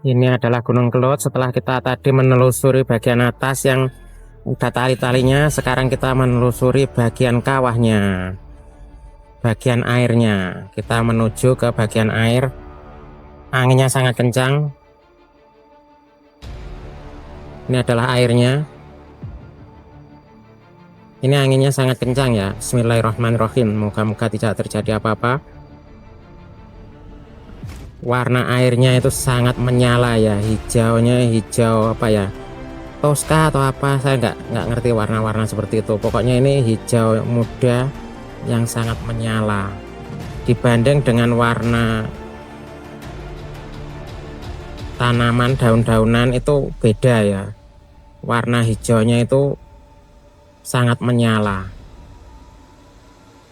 Ini adalah Gunung Kelut. Setelah kita tadi menelusuri bagian atas yang udah tali-talinya, sekarang kita menelusuri bagian kawahnya, bagian airnya. Kita menuju ke bagian air. Anginnya sangat kencang. Ini adalah airnya. Ini anginnya sangat kencang ya. Bismillahirrahmanirrahim. Moga-moga tidak terjadi apa-apa. Warna airnya itu sangat menyala ya, hijaunya hijau apa ya, toska atau apa, saya nggak ngerti warna-warna seperti itu. Pokoknya ini hijau muda yang sangat menyala dibanding dengan warna tanaman daun-daunan itu beda ya. Warna hijaunya itu sangat menyala,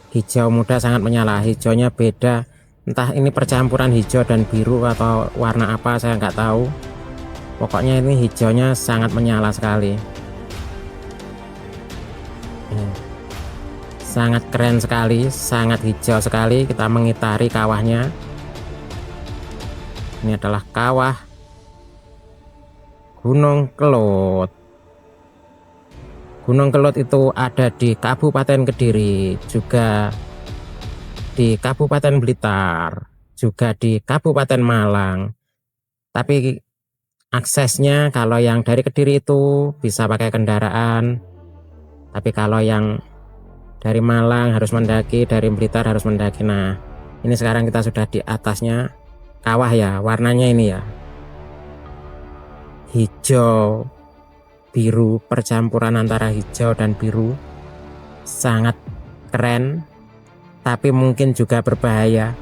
hijau muda sangat menyala, hijaunya beda. Entah ini percampuran hijau dan biru atau warna apa, saya nggak tahu. Pokoknya ini hijaunya sangat menyala sekali. Sangat keren sekali, sangat hijau sekali. Kita mengitari kawahnya. Ini adalah kawah Gunung Kelut. Gunung Kelut itu ada di Kabupaten Kediri, juga di Kabupaten Blitar, juga di Kabupaten Malang. Tapi aksesnya kalau yang dari Kediri itu bisa pakai kendaraan. Tapi kalau yang dari Malang harus mendaki, dari Blitar harus mendaki. Nah, ini sekarang kita sudah di atasnya kawah ya. Warnanya ini ya, hijau biru, percampuran antara hijau dan biru. Sangat keren, tapi mungkin juga berbahaya.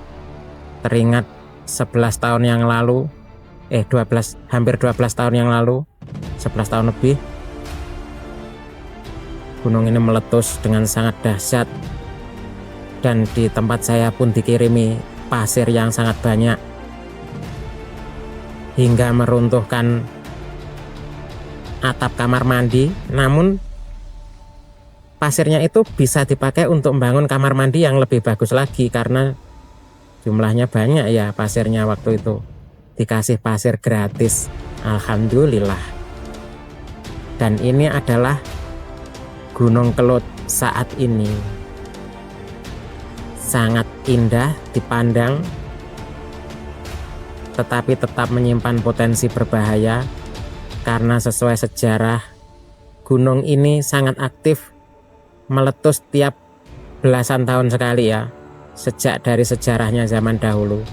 Teringat 11 tahun yang lalu, 12, hampir 12 tahun yang lalu, 11 tahun lebih, gunung ini meletus dengan sangat dahsyat. Dan di tempat saya pun dikirimi pasir yang sangat banyak, hingga meruntuhkan atap kamar mandi. Namun pasirnya itu bisa dipakai untuk membangun kamar mandi yang lebih bagus lagi, karena jumlahnya banyak ya pasirnya. Waktu itu dikasih pasir gratis, alhamdulillah. Dan ini adalah Gunung Kelut saat ini. Sangat indah dipandang, tetapi tetap menyimpan potensi berbahaya, karena sesuai sejarah gunung ini sangat aktif meletus tiap belasan tahun sekali ya, sejak dari sejarahnya zaman dahulu.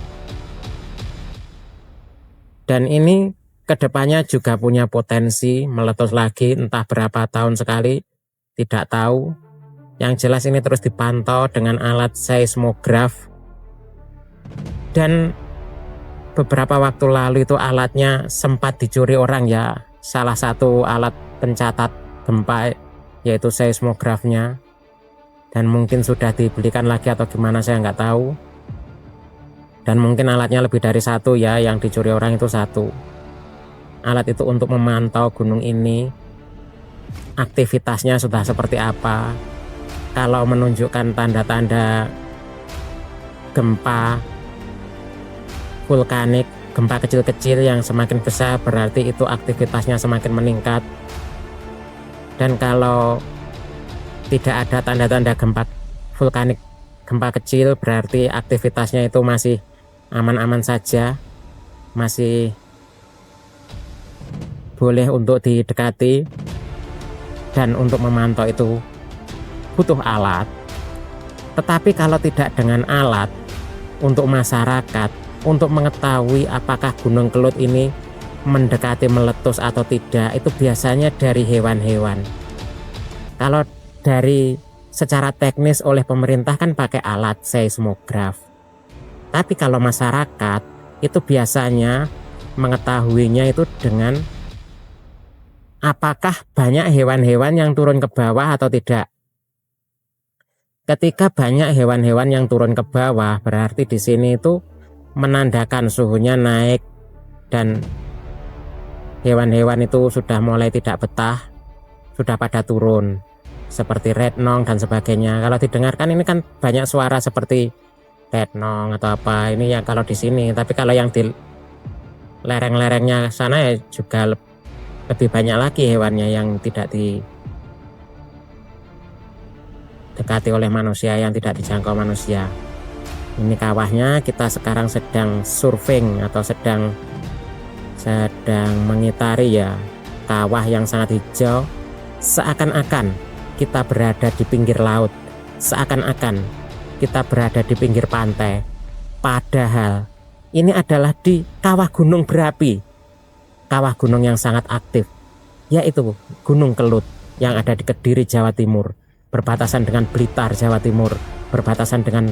Dan ini kedepannya juga punya potensi meletus lagi, entah berapa tahun sekali, tidak tahu. Yang jelas ini terus dipantau dengan alat seismograf. Dan beberapa waktu lalu itu alatnya sempat dicuri orang ya, salah satu alat pencatat gempa, yaitu seismografnya. Dan mungkin sudah dibelikan lagi atau gimana, saya nggak tahu. Dan mungkin alatnya lebih dari satu ya, yang dicuri orang itu satu. Alat itu untuk memantau gunung ini, aktivitasnya sudah seperti apa. Kalau menunjukkan tanda-tanda gempa vulkanik, gempa kecil-kecil yang semakin besar, berarti itu aktivitasnya semakin meningkat. Dan kalau tidak ada tanda-tanda gempa vulkanik, gempa kecil, berarti aktivitasnya itu masih aman-aman saja, masih boleh untuk didekati. Dan untuk memantau itu butuh alat. Tetapi kalau tidak dengan alat, untuk masyarakat, untuk mengetahui apakah Gunung Kelut ini mendekati meletus atau tidak, itu biasanya dari hewan-hewan. Kalau dari secara teknis oleh pemerintah kan pakai alat seismograf. Tapi kalau masyarakat itu biasanya mengetahuinya itu dengan apakah banyak hewan-hewan yang turun ke bawah atau tidak. Ketika banyak hewan-hewan yang turun ke bawah, berarti di sini itu menandakan suhunya naik dan hewan-hewan itu sudah mulai tidak betah, sudah pada turun, seperti rednong dan sebagainya. Kalau didengarkan ini kan banyak suara seperti rednong atau apa, ini ya kalau di sini. Tapi kalau yang lereng-lerengnya sana ya juga lebih banyak lagi hewannya yang tidak didekati oleh manusia, yang tidak dijangkau manusia. Ini kawahnya, kita sekarang sedang surfing atau sedang mengitari ya kawah yang sangat hijau, seakan-akan kita berada di pinggir laut, seakan-akan kita berada di pinggir pantai, padahal ini adalah di kawah gunung berapi, kawah gunung yang sangat aktif, yaitu Gunung Kelut yang ada di Kediri, Jawa Timur, berbatasan dengan Blitar, Jawa Timur, berbatasan dengan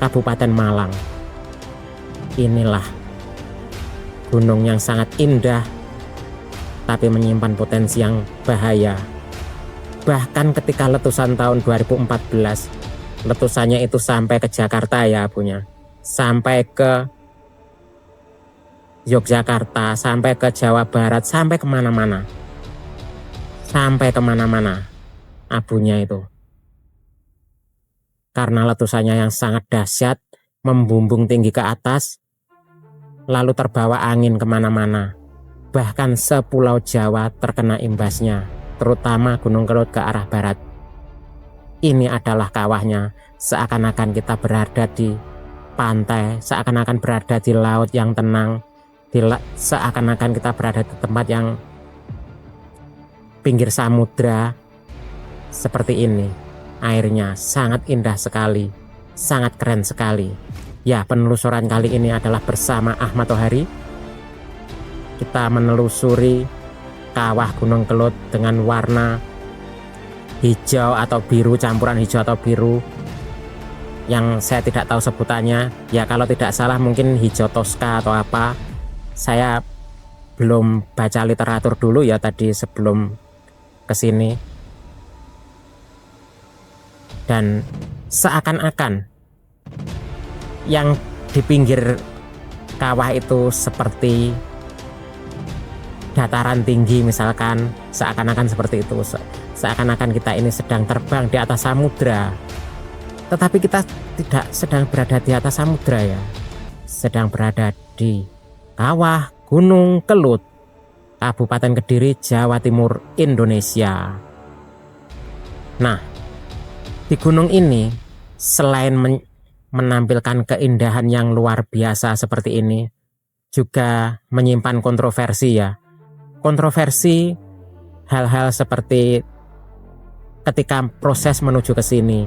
Kabupaten Malang. Inilah gunung yang sangat indah, tapi menyimpan potensi yang bahaya. Bahkan ketika letusan tahun 2014, letusannya itu sampai ke Jakarta ya abunya, sampai ke Yogyakarta, sampai ke Jawa Barat, sampai kemana-mana, abunya itu. Karena letusannya yang sangat dahsyat, membumbung tinggi ke atas, lalu terbawa angin kemana-mana. Bahkan sepulau Jawa terkena imbasnya, terutama Gunung Kelut ke arah barat. Ini adalah kawahnya, seakan-akan kita berada di pantai, seakan-akan berada di laut yang tenang, seakan-akan kita berada di tempat yang pinggir samudra seperti ini. Airnya sangat indah sekali, sangat keren sekali. Ya, penelusuran kali ini adalah bersama Ahmad Tohari. Kita menelusuri kawah Gunung Kelut dengan warna hijau atau biru, campuran hijau atau biru yang saya tidak tahu sebutannya. Ya, kalau tidak salah mungkin hijau toska atau apa. Saya belum baca literatur dulu ya tadi sebelum kesini. Dan seakan-akan yang di pinggir kawah itu seperti dataran tinggi misalkan, seakan-akan seperti itu, seakan-akan kita ini sedang terbang di atas samudra, tetapi kita tidak sedang berada di atas samudra ya, sedang berada di kawah Gunung Kelut, Kabupaten Kediri, Jawa Timur, Indonesia. Nah, di gunung ini selain menampilkan keindahan yang luar biasa seperti ini, juga menyimpan kontroversi ya. Kontroversi hal-hal seperti ketika proses menuju ke sini.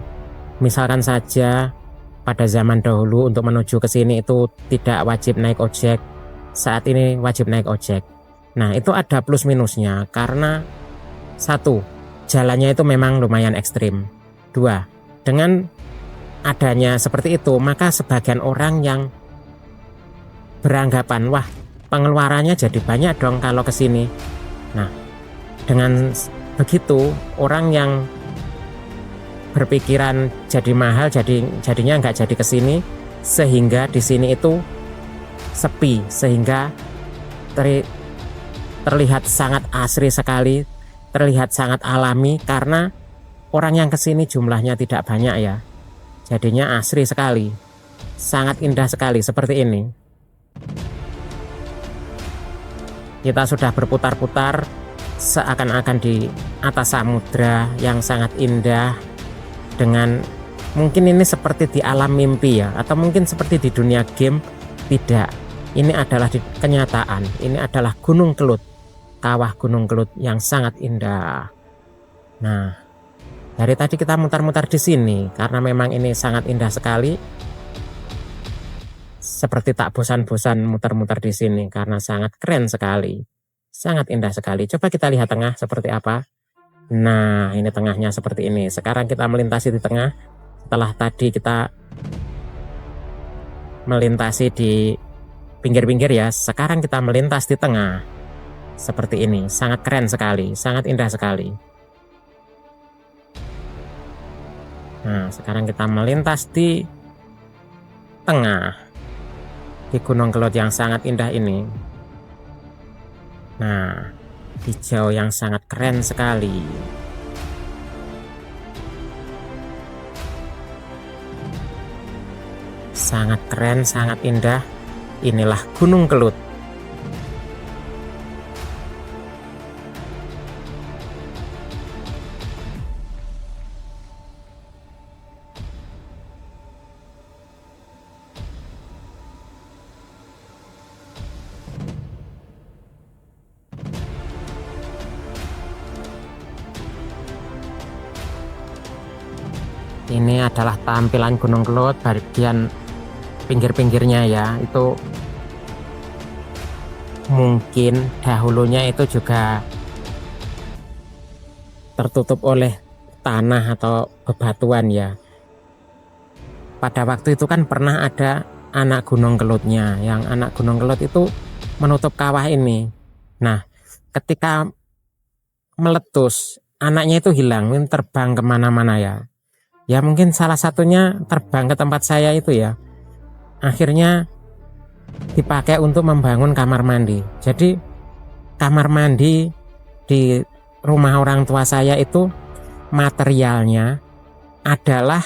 Misalkan saja pada zaman dahulu untuk menuju ke sini itu tidak wajib naik ojek. Saat ini wajib naik ojek. Nah, itu ada plus minusnya karena satu, jalannya itu memang lumayan ekstrim. Dua, dengan adanya seperti itu, maka sebagian orang yang beranggapan, wah pengeluarannya jadi banyak dong kalau ke sini. Nah, dengan begitu orang yang berpikiran jadi mahal, jadinya nggak jadi ke sini, sehingga di sini itu sepi, sehingga terlihat sangat asri sekali, terlihat sangat alami karena orang yang kesini jumlahnya tidak banyak ya. Jadinya asri sekali, sangat indah sekali seperti ini. Kita sudah berputar-putar seakan-akan di atas samudra yang sangat indah, dengan mungkin ini seperti di alam mimpi ya, atau mungkin seperti di dunia game. Tidak, ini adalah di kenyataan. Ini adalah Gunung Kelut, kawah Gunung Kelut yang sangat indah. Nah, dari tadi kita mutar-mutar di sini karena memang ini sangat indah sekali. Seperti tak bosan-bosan mutar-mutar di sini karena sangat keren sekali, sangat indah sekali. Coba kita lihat tengah seperti apa. Nah, ini tengahnya seperti ini. Sekarang kita melintasi di tengah. Setelah tadi kita melintasi di pinggir-pinggir ya, sekarang kita melintas di tengah seperti ini. Sangat keren sekali, sangat indah sekali. Nah, sekarang kita melintas di tengah di Gunung Kelut yang sangat indah ini. Nah, hijau yang sangat keren sekali. Sangat keren, sangat indah. Inilah Gunung Kelut, Ini adalah tampilan Gunung Kelut bagian pinggir-pinggirnya ya. Itu mungkin dahulunya itu juga tertutup oleh tanah atau bebatuan ya. Pada waktu itu kan pernah ada anak Gunung Kelutnya, yang anak Gunung Kelut itu menutup kawah ini. Nah, ketika meletus, anaknya itu hilang, terbang kemana-mana ya. Ya mungkin salah satunya terbang ke tempat saya itu ya. Akhirnya dipakai untuk membangun kamar mandi. Jadi kamar mandi di rumah orang tua saya itu materialnya adalah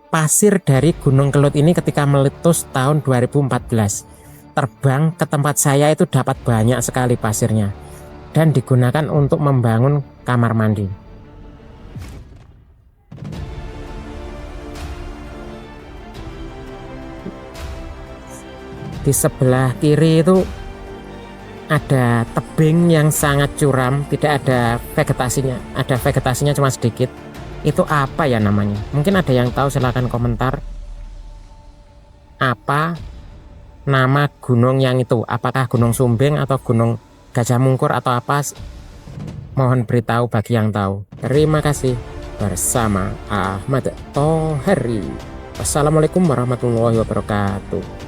pasir dari Gunung Kelut ini ketika meletus tahun 2014. Terbang ke tempat saya itu dapat banyak sekali pasirnya dan digunakan untuk membangun kamar mandi. Di sebelah kiri itu ada tebing yang sangat curam, tidak ada vegetasinya, ada vegetasinya cuma sedikit. Itu apa ya namanya? Mungkin ada yang tahu, silahkan komentar. Apa nama gunung yang itu? Apakah Gunung Sumbing atau Gunung Gajah Mungkur atau apa? Mohon beritahu bagi yang tahu. Terima kasih. Bersama Ahmad Thohari. Wassalamualaikum warahmatullahi wabarakatuh.